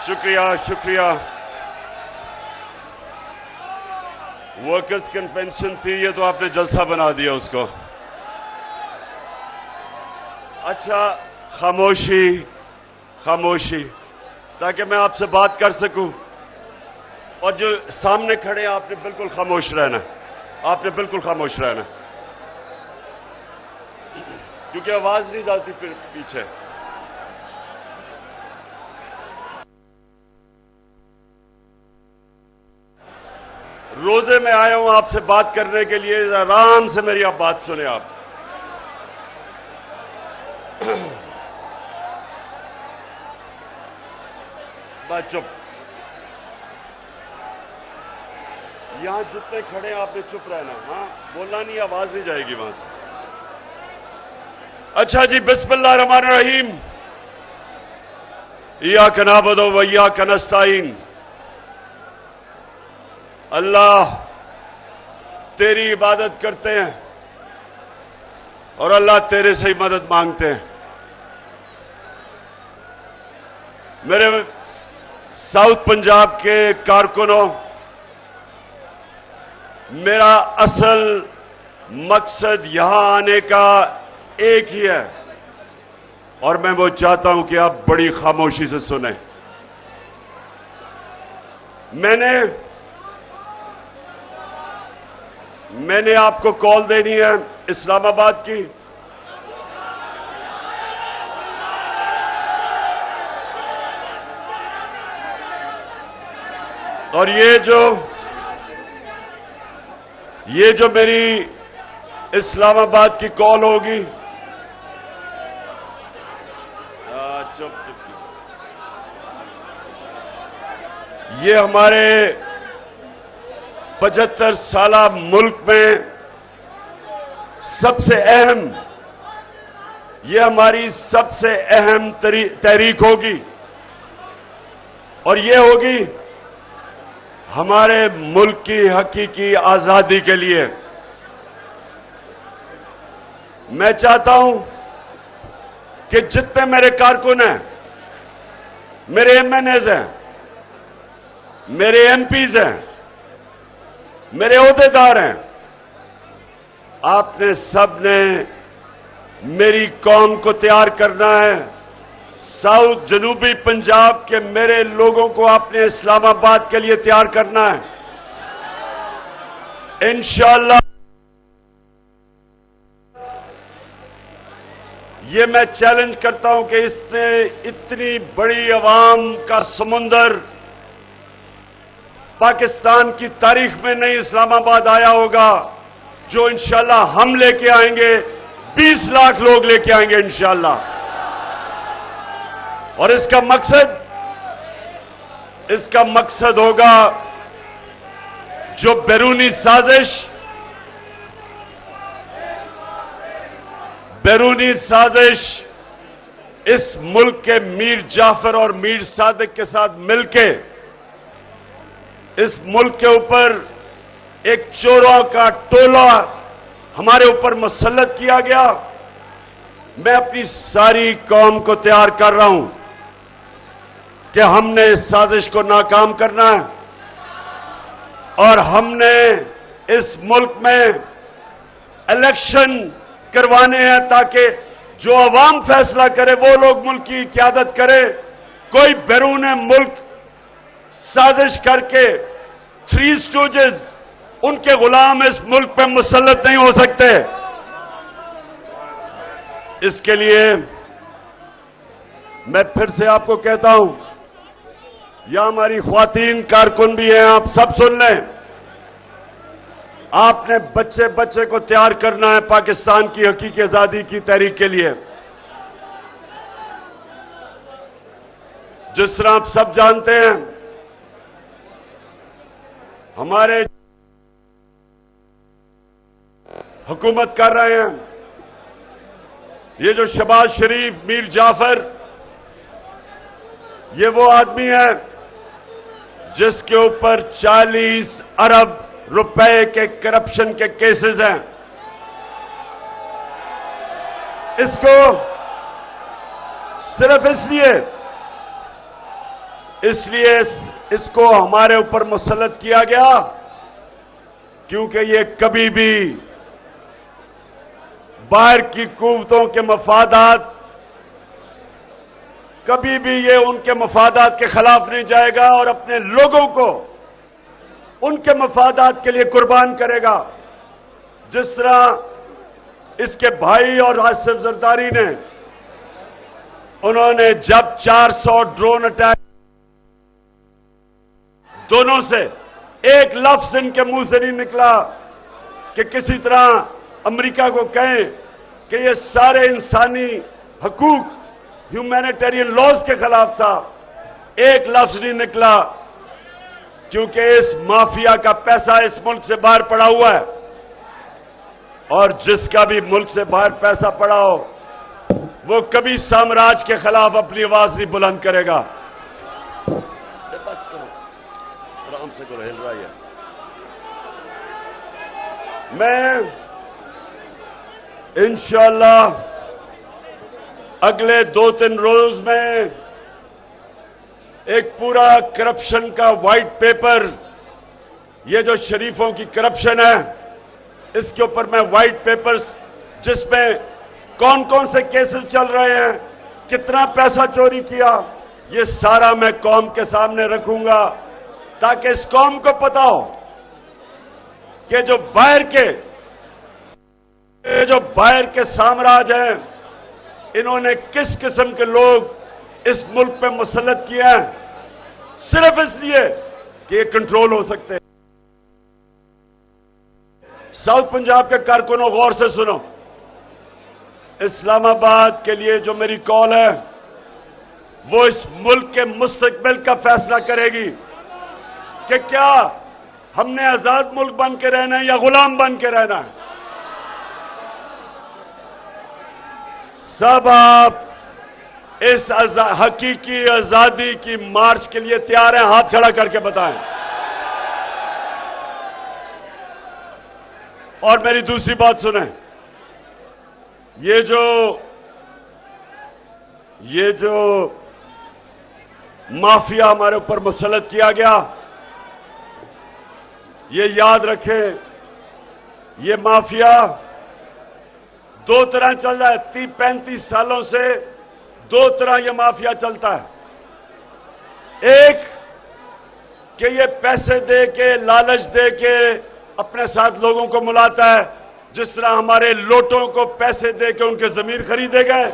शुक्रिया शुक्रिया। Workers convention थी, ये तो आपने जलसा बना दिया उसको। अच्छा, खामोशी खामोशी, ताकि मैं आपसे बात कर सकूं। और जो सामने खड़े हैं, आपने बिल्कुल खामोश रहना, आपने बिल्कुल खामोश रहना, क्योंकि आवाज नहीं जाती फिर पीछे। रोजे में आया हूं आपसे बात करने के लिए, आराम से मेरी आप बात सुने। आप बात चुप। यहां जितने खड़े हैं आपने चुप रहना, हाँ बोलना नहीं, आवाज नहीं जाएगी वहां से। अच्छा जी, बिस्मिल्लाह रहमान रहीम। इय्याका नअबुदु व इय्याका नस्तईन। अल्लाह तेरी इबादत करते हैं और अल्लाह तेरे से ही मदद मांगते हैं। मेरे साउथ पंजाब के कारकुनों, मेरा असल मकसद यहां आने का एक ही है, और मैं वो चाहता हूं कि आप बड़ी खामोशी से सुने। मैंने आपको कॉल देनी है इस्लामाबाद की। और ये जो मेरी इस्लामाबाद की कॉल होगी, चुप चुप चुप, ये हमारे 75 साला मुल्क में सबसे अहम, ये हमारी सबसे अहम तहरीक होगी, और ये होगी हमारे मुल्क की हकीकी आजादी के लिए। मैं चाहता हूं कि जितने मेरे कारकुन हैं, मेरे एमएनएज हैं, मेरे एमपीज हैं, मेरे ओहदेदार हैं, आपने सबने मेरी कौम को तैयार करना है। साउथ जनूबी पंजाब के मेरे लोगों को आपने इस्लामाबाद के लिए तैयार करना है। इंशाअल्लाह ये मैं चैलेंज करता हूं कि इतनी बड़ी आवाम का समुंदर पाकिस्तान की तारीख में नहीं इस्लामाबाद आया होगा, जो इंशाअल्लाह हम लेके आएंगे। 20 लाख लोग लेके आएंगे इंशाअल्लाह। और इसका मकसद होगा जो बैरूनी साजिश इस मुल्क के मीर जाफर और मीर सादिक के साथ मिलके इस मुल्क के ऊपर एक चोरों का टोला हमारे ऊपर मुसल्लत किया गया। मैं अपनी सारी कौम को तैयार कर रहा हूं कि हमने इस साजिश को नाकाम करना है, और हमने इस मुल्क में इलेक्शन करवाने हैं ताकि जो अवाम फैसला करे वो लोग मुल्क की क़यादत करे। कोई बैरून मुल्क साजिश करके थ्री स्टूजेस, उनके गुलाम इस मुल्क पे मुसल्लत नहीं हो सकते। इसके लिए मैं फिर से आपको कहता हूं, यहां हमारी ख्वातीन कारकुन भी हैं, आप सब सुन लें। आपने बच्चे बच्चे को तैयार करना है पाकिस्तान की हकीकी आजादी की तहरीक के लिए। जिस तरह आप सब जानते हैं, हमारे हुकूमत कर रहे हैं, ये जो शहबाज शरीफ, मीर जाफर, ये वो आदमी है जिसके ऊपर 40 अरब रुपए के करप्शन के केसेस हैं। इसको सिर्फ इसलिए इसलिए इसको हमारे ऊपर मुसल्लत किया गया क्योंकि ये कभी भी बाहर की कुव्वतों के मफादात, कभी भी ये उनके मफादात के खिलाफ नहीं जाएगा और अपने लोगों को उनके मफादात के लिए कुर्बान करेगा। जिस तरह इसके भाई और आसिफ जरदारी ने, उन्होंने जब 400 ड्रोन अटैक, दोनों से एक लफ्ज इनके मुंह से नहीं निकला कि किसी तरह अमेरिका को कहें कि ये सारे इंसानी हकूक, ह्यूमैनिटेरियन लॉज के खिलाफ था। एक लफ्ज नहीं निकला क्योंकि इस माफिया का पैसा इस मुल्क से बाहर पड़ा हुआ है और जिसका भी मुल्क से बाहर पैसा पड़ा हो वो कभी साम्राज्य के खिलाफ अपनी आवाज नहीं बुलंद करेगा। बस करो, आराम से करो, हिल रहा है। मैं इंशाअल्लाह अगले 2-3 रोज में एक पूरा करप्शन का व्हाइट पेपर, ये जो शरीफों की करप्शन है, इसके ऊपर मैं व्हाइट पेपर जिसमें कौन कौन से केसेस चल रहे हैं, कितना पैसा चोरी किया, ये सारा मैं कौम के सामने रखूंगा ताकि इस कौम को पता हो कि जो बाहर के साम्राज्य हैं, इन्होंने किस किस्म के लोग इस मुल्क पे मुसल्लत किए हैं सिर्फ इसलिए कि ये कंट्रोल हो सकते हैं। साउथ पंजाब के कारकुनों, गौर से सुनो, इस्लामाबाद के लिए जो मेरी कॉल है वो इस मुल्क के मुस्तकबिल का फैसला करेगी कि क्या हमने आजाद मुल्क बन के रहना है या गुलाम बन के रहना है। सब आप इस हकीकी आजादी की मार्च के लिए तैयार हैं? हाथ खड़ा करके बताएं। और मेरी दूसरी बात सुने, ये जो माफिया हमारे ऊपर मुसल्लत किया गया, ये याद रखें, ये माफिया दो तरह चल रहा है। 30-35 सालों से दो तरह ये माफिया चलता है। एक कि ये पैसे दे के, लालच दे के अपने साथ लोगों को मुलाता है, जिस तरह हमारे लोटों को पैसे दे के उनके जमीर खरीदे गए।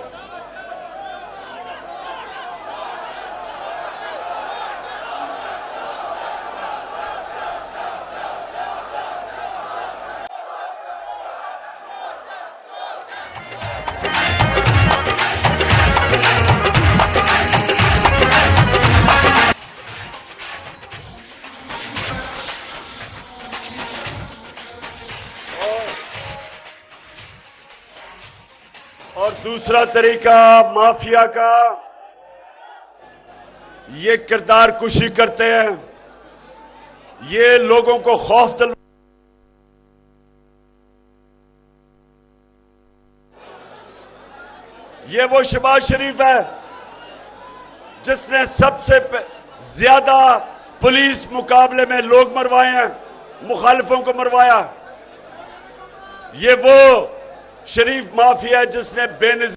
और दूसरा तरीका माफिया का, ये किरदार कुशी करते हैं, ये लोगों को खौफ दिल, ये वो शहबाज शरीफ है जिसने सबसे ज्यादा पुलिस मुकाबले में लोग मरवाए हैं, मुखालिफों को मरवाया। ये वो शरीफ माफिया है जिसने बेनजीर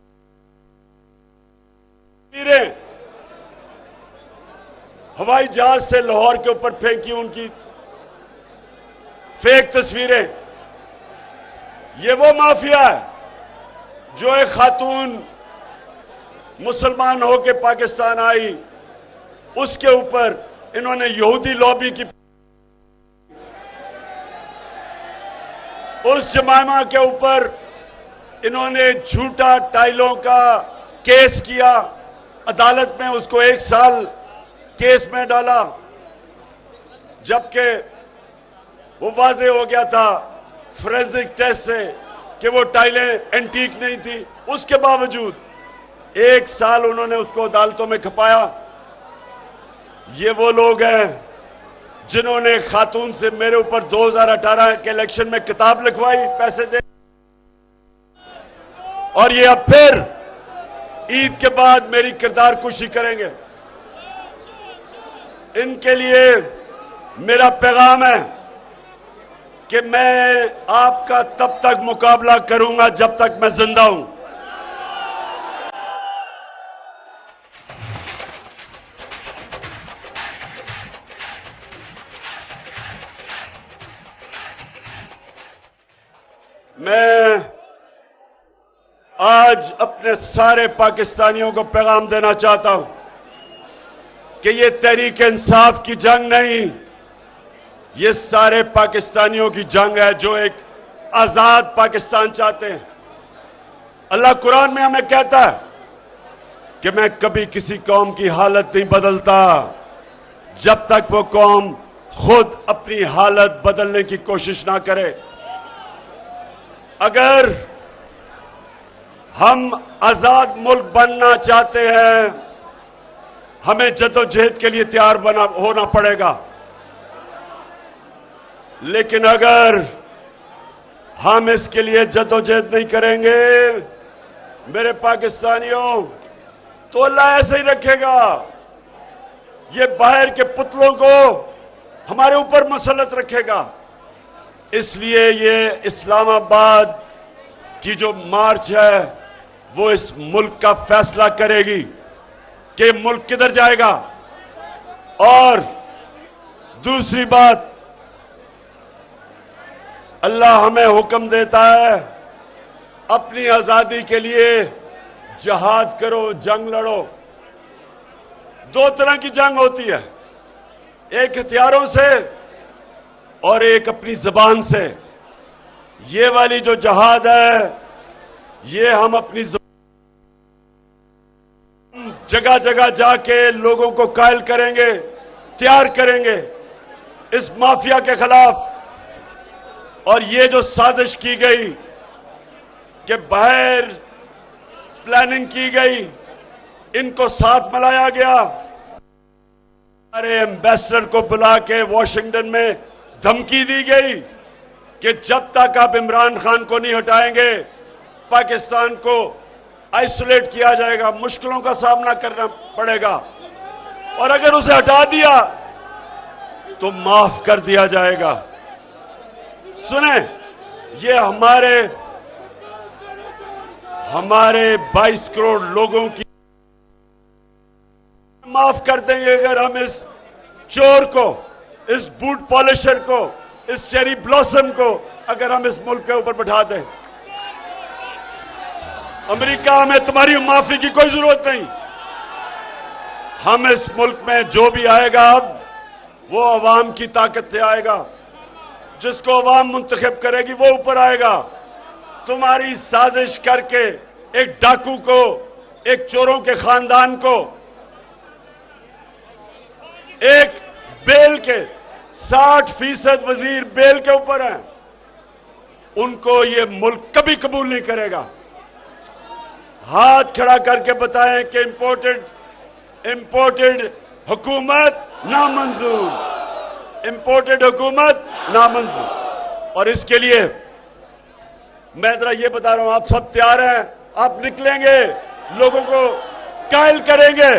हवाई जहाज से लाहौर के ऊपर फेंकी, उनकी फेक तस्वीरें। ये वो माफिया है जो एक खातून मुसलमान होके पाकिस्तान आई, उसके ऊपर इन्होंने यहूदी लॉबी की, उस जमाना के ऊपर इन्होंने झूठा टाइलों का केस किया, अदालत में उसको 1 साल केस में डाला, जबकि वो वाजे हो गया था फोरेंसिक टेस्ट से कि वो टाइलें एंटीक नहीं थी। उसके बावजूद 1 साल उन्होंने उसको अदालतों में खपाया। ये वो लोग हैं जिन्होंने खातून से मेरे ऊपर 2018 के इलेक्शन में किताब लिखवाई पैसे दे, और ये अब फिर ईद के बाद मेरी किरदार कुशी करेंगे। इनके लिए मेरा पैगाम है कि मैं आपका तब तक मुकाबला करूंगा जब तक मैं जिंदा हूं। मैं आज अपने सारे पाकिस्तानियों को पैगाम देना चाहता हूं कि ये तहरीक इंसाफ की जंग नहीं, ये सारे पाकिस्तानियों की जंग है जो एक आजाद पाकिस्तान चाहते हैं। अल्लाह कुरान में हमें कहता है कि मैं कभी किसी कौम की हालत नहीं बदलता जब तक वो कौम खुद अपनी हालत बदलने की कोशिश ना करे। अगर हम आजाद मुल्क बनना चाहते हैं, हमें जद्दोजहद के लिए तैयार होना पड़ेगा। लेकिन अगर हम इसके लिए जद्दोजहद नहीं करेंगे मेरे पाकिस्तानियों, तो अल्लाह ऐसे ही रखेगा। ये बाहर के पुतलों को हमारे ऊपर मुसल्लत रखेगा। इसलिए ये इस्लामाबाद की जो मार्च है वो इस मुल्क का फैसला करेगी कि मुल्क किधर जाएगा। और दूसरी बात, अल्लाह हमें हुक्म देता है अपनी आजादी के लिए जहाद करो, जंग लड़ो। दो तरह की जंग होती है, एक हथियारों से और एक अपनी जबान से। ये वाली जो जहाद है ये हम अपनी जगह जगह जाके लोगों को कायल करेंगे, तैयार करेंगे इस माफिया के खिलाफ। और ये जो साजिश की गई कि बाहर प्लानिंग की गई, इनको साथ मिलाया गया, हमारे एम्बेसडर को बुला के वॉशिंगटन में धमकी दी गई कि जब तक आप इमरान खान को नहीं हटाएंगे पाकिस्तान को आइसोलेट किया जाएगा, मुश्किलों का सामना करना पड़ेगा, और अगर उसे हटा दिया तो माफ कर दिया जाएगा। सुने, ये हमारे 22 करोड़ लोगों की माफ कर देंगे अगर हम इस चोर को, इस बूट पॉलिशर को, इस चेरी ब्लॉसम को अगर हम इस मुल्क के ऊपर बैठा दें। अमेरिका में तुम्हारी माफी की कोई जरूरत नहीं। हम इस मुल्क में जो भी आएगा अब वो अवाम की ताकत से आएगा, जिसको अवाम मुंतखब करेगी वो ऊपर आएगा। तुम्हारी साजिश करके एक डाकू को, एक चोरों के खानदान को, एक बेल के 60% वजीर बेल के ऊपर हैं, उनको ये मुल्क कभी कबूल नहीं करेगा। हाथ खड़ा करके बताएं कि इंपोर्टेड हुकूमत नामंजूर, इंपोर्टेड हुकूमत नामंजूर। और इसके लिए मैं जरा ये बता रहा हूं, आप सब तैयार हैं? आप निकलेंगे, लोगों को कायल करेंगे।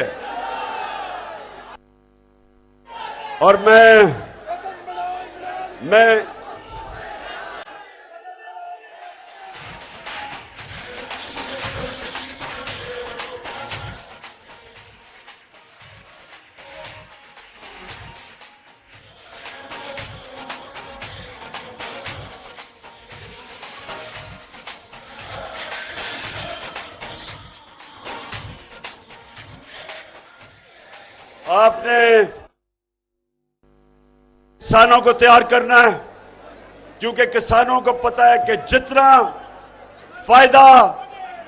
और मैं आपने किसानों को तैयार करना है, क्योंकि किसानों को पता है कि जितना फायदा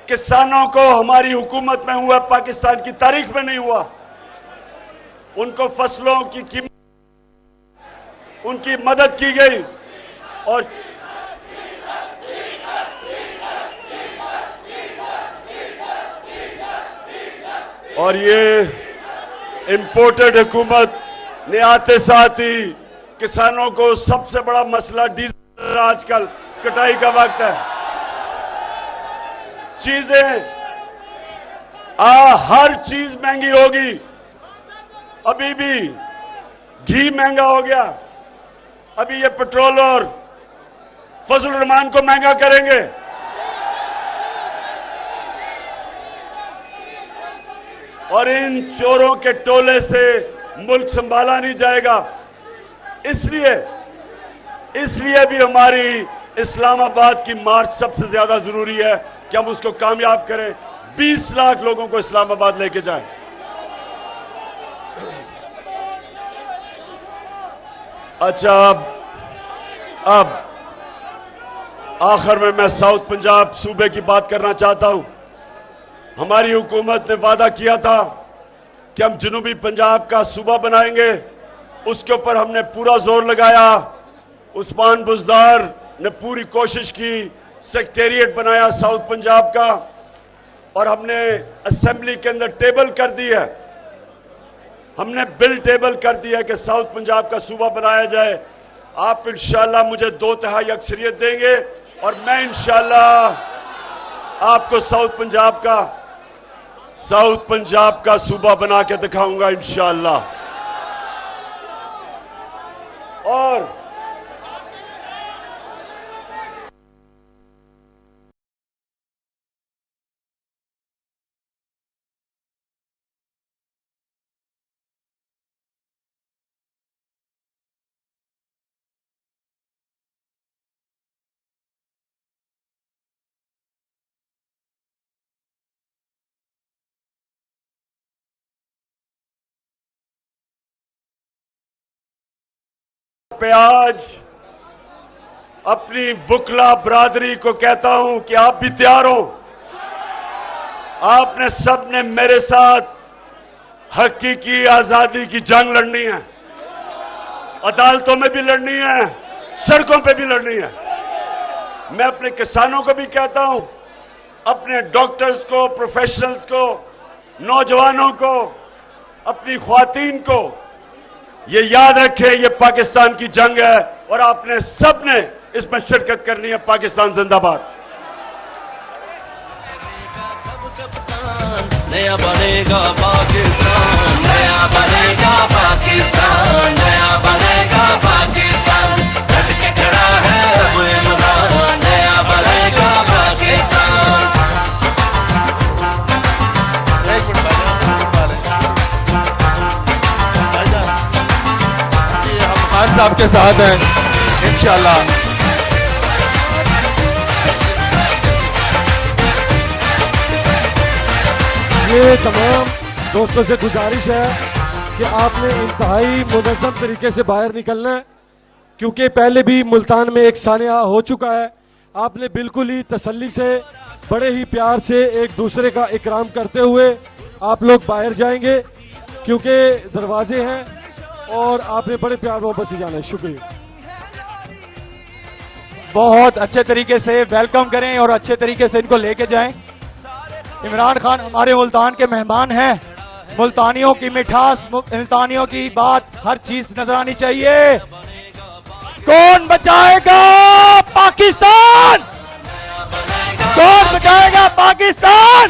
किसानों को हमारी हुकूमत में हुआ पाकिस्तान की तारीख में नहीं हुआ। उनको फसलों की कीमत, उनकी मदद की गई। और ये इंपोर्टेड हुकूमत ने आते साथ ही किसानों को सबसे बड़ा मसला डीजल, आजकल कटाई का वक्त है, हर चीज महंगी होगी। अभी भी घी महंगा हो गया, अभी ये पेट्रोल और फजल रहमान को महंगा करेंगे। और इन चोरों के टोले से मुल्क संभाला नहीं जाएगा। इसलिए भी हमारी इस्लामाबाद की मार्च सबसे ज्यादा जरूरी है कि हम उसको कामयाब करें। 20 लाख लोगों को इस्लामाबाद लेके जाएं। अच्छा, अब आखिर में मैं साउथ पंजाब सूबे की बात करना चाहता हूं। हमारी हुकूमत ने वादा किया था कि हम जनूबी पंजाब का सूबा बनाएंगे, उसके ऊपर हमने पूरा जोर लगाया। उस्मान बुज़दार ने पूरी कोशिश की, सेक्रेटेरिएट बनाया साउथ पंजाब का, और हमने असेंबली के अंदर टेबल कर दी है, हमने बिल टेबल कर दिया है कि साउथ पंजाब का सूबा बनाया जाए। आप इंशाल्लाह मुझे 2/3 अक्सरियत देंगे और मैं इंशाल्लाह आपको साउथ पंजाब का सूबा बना के दिखाऊंगा इंशाल्लाह। और प्याज अपनी वुकला बरादरी को कहता हूं कि आप भी तैयार हो। आपने सबने मेरे साथ हकीकी आजादी की जंग लड़नी है, अदालतों में भी लड़नी है, सड़कों पे भी लड़नी है। मैं अपने किसानों को भी कहता हूं, अपने डॉक्टर्स को, प्रोफेशनल्स को, नौजवानों को, अपनी ख्वातीन को ये याद रखें, ये पाकिस्तान की जंग है और आपने सबने इसमें शिरकत करनी है। पाकिस्तान जिंदाबाद। नया बनेगा पाकिस्तान, नया बनेगा पाकिस्तान, नया बनेगा पाकिस्तान। डट के खड़ा है अब इमरान, नया बनेगा पाकिस्तान। खान साहब के साथ हैं इंशाल्लाह। ये तमाम दोस्तों से गुजारिश है कि आपने इंतहाई मुनज़्ज़म तरीके से बाहर निकलना है, क्योंकि पहले भी मुल्तान में एक सानिया हो चुका है। आपने बिल्कुल ही तसल्ली से, बड़े ही प्यार से एक दूसरे का इकराम करते हुए आप लोग बाहर जाएंगे, क्योंकि दरवाजे हैं और आपने बड़े प्यार मोहब्बत से जाना है। शुक्रिया। बहुत अच्छे तरीके से वेलकम करें और अच्छे तरीके से इनको लेके जाएं। इमरान खान हमारे मुल्तान के मेहमान हैं। मुल्तानियों की मिठास, मुल्तानियों की बात, हर चीज नजर आनी चाहिए। कौन बचाएगा पाकिस्तान? कौन बचाएगा पाकिस्तान?